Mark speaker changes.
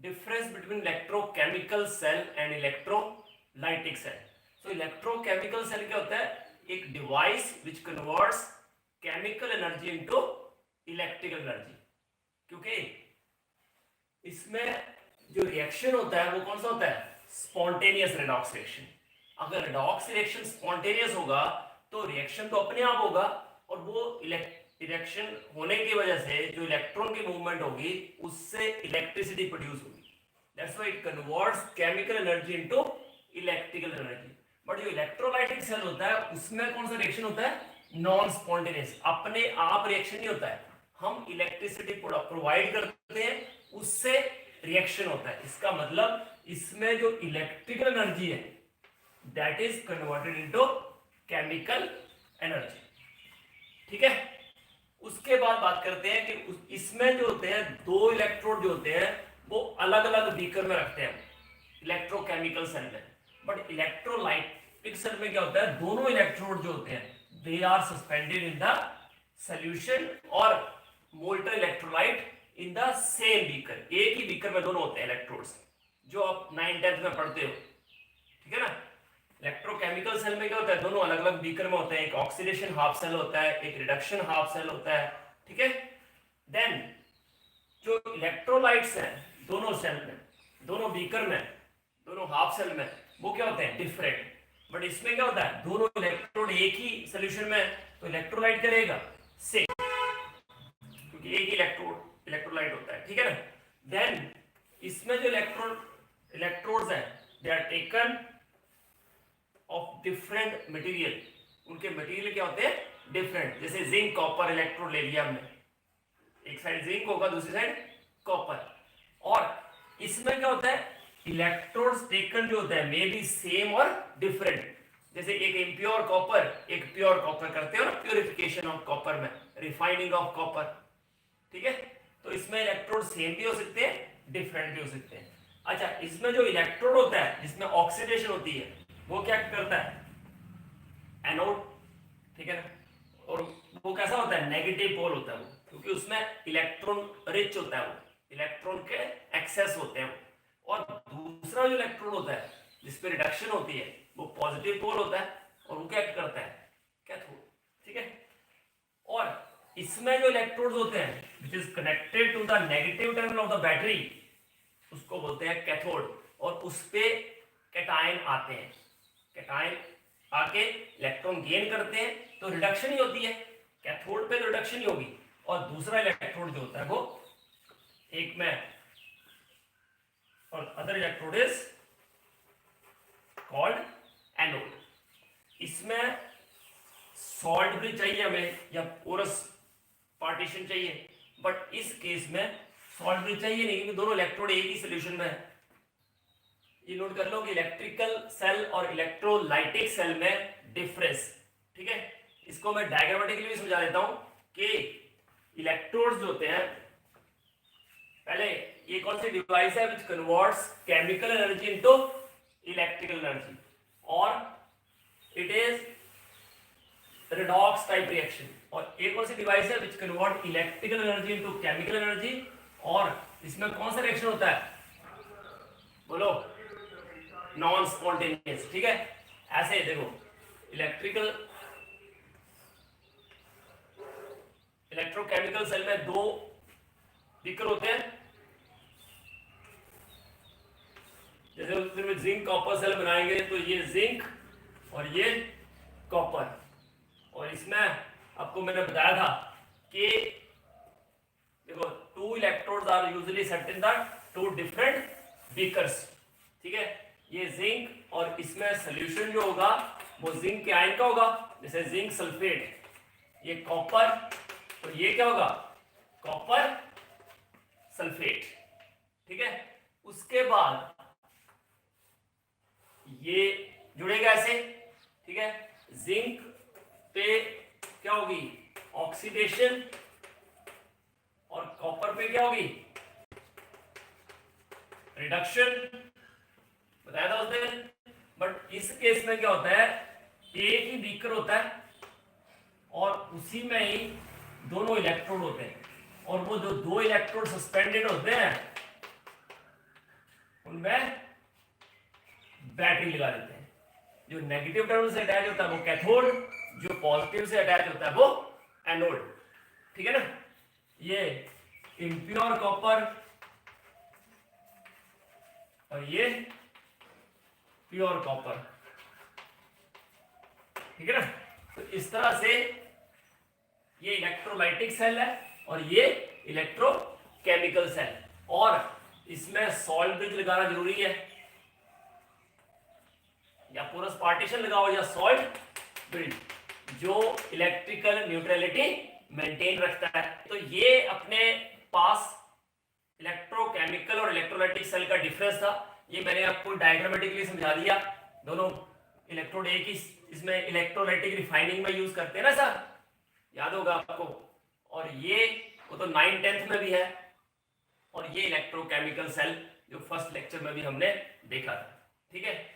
Speaker 1: difference between electrochemical cell and electrolytic cell. So electrochemical cell क्या होता है? एक device which converts chemical energy into electrical energy. क्योंकि इसमें जो रिएक्शन होता है वो कौन सा होता है? Spontaneous redox reaction. अगर रेडॉक्स रिएक्शन स्पॉन्टेनियस होगा तो रिएक्शन तो अपने आप होगा और वो रिएक्शन होने की वजह से जो इलेक्ट्रॉन की मूवमेंट होगी उससे इलेक्ट्रिसिटी प्रोड्यूस होगी. That's why it converts chemical energy into electrical energy. But जो इलेक्ट्रोलाइटिक सेल होता है उसमें कौन सा रिएक्शन होता है? नॉन स्पॉन्टेनियस, अपने आप रिएक्शन नहीं होता है. हम इलेक्ट्रिसिटी प्रोवाइड करते हैं उससे रिएक्शन होता है. इसका मतलब इसमें जो इलेक्ट्रिकल एनर्जी है that is converted into chemical energy. ठीक है. उसके बाद बात करते हैं कि इसमें जो होते हैं दो इलेक्ट्रोड जो होते हैं वो अलग अलग बीकर में रखते हैं इलेक्ट्रोकेमिकल सेल में. बट इलेक्ट्रोलाइटिक सेल में क्या होता है? दोनों इलेक्ट्रोड जो होते हैं they are suspended in the solution or molten electrolyte in the same beaker. एक ही बीकर में दोनों होते हैं इलेक्ट्रोड्स, जो आप 9th-10th में पढ़ते हो. ठीक है ना. इलेक्ट्रोकेमिकल सेल में क्या होता है? दोनों अलग अलग बीकर में होते हैं. एक ऑक्सीडेशन हाफ सेल होता है, एक रिडक्शन हाफ सेल होता है. ठीक है. देन जो इलेक्ट्रोलाइट्स हैं दोनों सेल में, दोनों बीकर में, दोनों हाफ सेल में, वो क्या होते हैं? डिफरेंट. बट इसमें क्या होता है? दोनों इलेक्ट्रोड एक ही सोल्यूशन में, तो इलेक्ट्रोलाइट क्या रहेगा? सेम, क्योंकि एक ही इलेक्ट्रोलाइट होता है. ठीक है ना. देन इसमें जो इलेक्ट्रोड्स हैं they are taken of different material. उनके मटेरियल क्या होते हैं? डिफरेंट. जैसे जिंक कॉपर इलेक्ट्रोड ले लिया हमने, एक साइड जिंक होगा दूसरी साइड कॉपर. और इसमें क्या होता है? इलेक्ट्रोड्स टेकन जो होता है मे बी सेम और डिफरेंट. जैसे एक इम्प्योर कॉपर एक प्योर कॉपर करते हैं और प्योरिफिकेशन ऑफ कॉपर में, रिफाइनिंग ऑफ कॉपर. ठीक है. तो इसमें इलेक्ट्रोड सेम भी हो सकते हैं, डिफरेंट भी हो सकते हैं. अच्छा, इसमें जो इलेक्ट्रोड होता है जिसमें ऑक्सीडेशन होती है वो क्या करता है? एनोड. ठीक है ना. और वो कैसा होता है? नेगेटिव पोल होता है वो, क्योंकि उसमें इलेक्ट्रॉन रिच होता है, वो इलेक्ट्रॉन के एक्सेस होते हैं. और दूसरा जो इलेक्ट्रोड होता है जिसपे रिडक्शन होती है वो पॉजिटिव पोल होता है और वो क्या करता है? कैथोड. ठीक है. और इसमें जो इलेक्ट्रोड्स होते हैं which is connected to the negative terminal of the battery उसको बोलते हैं कैथोड. और उस पे कैटायन आते हैं. कैटायन आके इलेक्ट्रॉन गेन करते हैं तो रिडक्शन ही होती है. कैथोड पे तो रिडक्शन ही होगी. और दूसरा इलेक्ट्रोड जो होता है वो एक में, और other electrode is called anode. इसमें सॉल्ट भी चाहिए हमें या पोरस पार्टीशन चाहिए. बट इस केस में सॉल्ट भी चाहिए नहीं, क्योंकि दोनों इलेक्ट्रोड एक ही सोल्यूशन में है. ये नोट कर लो कि इलेक्ट्रिकल सेल और इलेक्ट्रोलाइटिक सेल में डिफरेंस. ठीक है. इसको मैं डायग्रामेटिकली भी समझा देता हूं कि इलेक्ट्रोड्स जो होते हैं, पहले ये कौन सी डिवाइस है which converts chemical energy into electrical energy, और it is redox type reaction. और एक कौन सी डिवाइस है which convert electrical energy into chemical energy, और इसमें कौन सा रिएक्शन होता है? बोलो. Non spontaneous. ठीक है. ऐसे देखो, इलेक्ट्रोकेमिकल सेल में दो बीकर होते हैं. जैसे उसमें जिंक कॉपर सेल बनाएंगे तो ये जिंक और ये कॉपर. और इसमें आपको मैंने बताया था कि देखो two electrodes are usually set in the two different beakers. ठीक है. ये जिंक और इसमें सोल्यूशन जो होगा वो जिंक के आयन का होगा, जैसे जिंक सल्फेट. ये कॉपर, तो ये क्या होगा? Copper sulphate. ठीक है. उसके बाद ये जुड़ेगा ऐसे. ठीक है. जिंक पे क्या होगी? ऑक्सीडेशन. और कॉपर पे क्या होगी? रिडक्शन. बताया था उस दिन. बट इस केस में क्या होता है? एक ही बीकर होता है और उसी में ही दोनों इलेक्ट्रोड होते हैं. और वो जो दो इलेक्ट्रोड सस्पेंडेड होते हैं उनमें बैटरी लगा देते हैं। जो नेगेटिव टर्मिनल से अटैच होता है वो कैथोड, जो पॉजिटिव से अटैच होता है वो एनोड। ठीक है ना। ये इम्प्योर कॉपर और ये प्योर कॉपर। ठीक है ना। तो इस तरह से ये इलेक्ट्रोलाइटिक सेल है और ये इलेक्ट्रोकेमिकल सेल, और इसमें सॉल्ट ब्रिज लगाना जरूरी है, या पोरस पार्टीशन लगाओ या सॉल्ट ब्रिज, जो इलेक्ट्रिकल न्यूट्रलिटी मेंटेन रखता है। तो ये अपने पास इलेक्ट्रोकेमिकल और इलेक्ट्रोलाइटिक सेल का डिफरेंस था। ये मैंने आपको डायग्रामेटिकली समझा दिया। दोनों इलेक्ट्रोड एक ही इसमें इलेक्ट्रोलाइटिक रिफाइनिंग में यूज करते हैं ना सर, याद होगा आपको। और ये वो तो 9th-10th में भी है, और ये इलेक्ट्रोकेमिकल सेल जो फर्स्ट लेक्चर में भी हमने देखा था। ठीक है।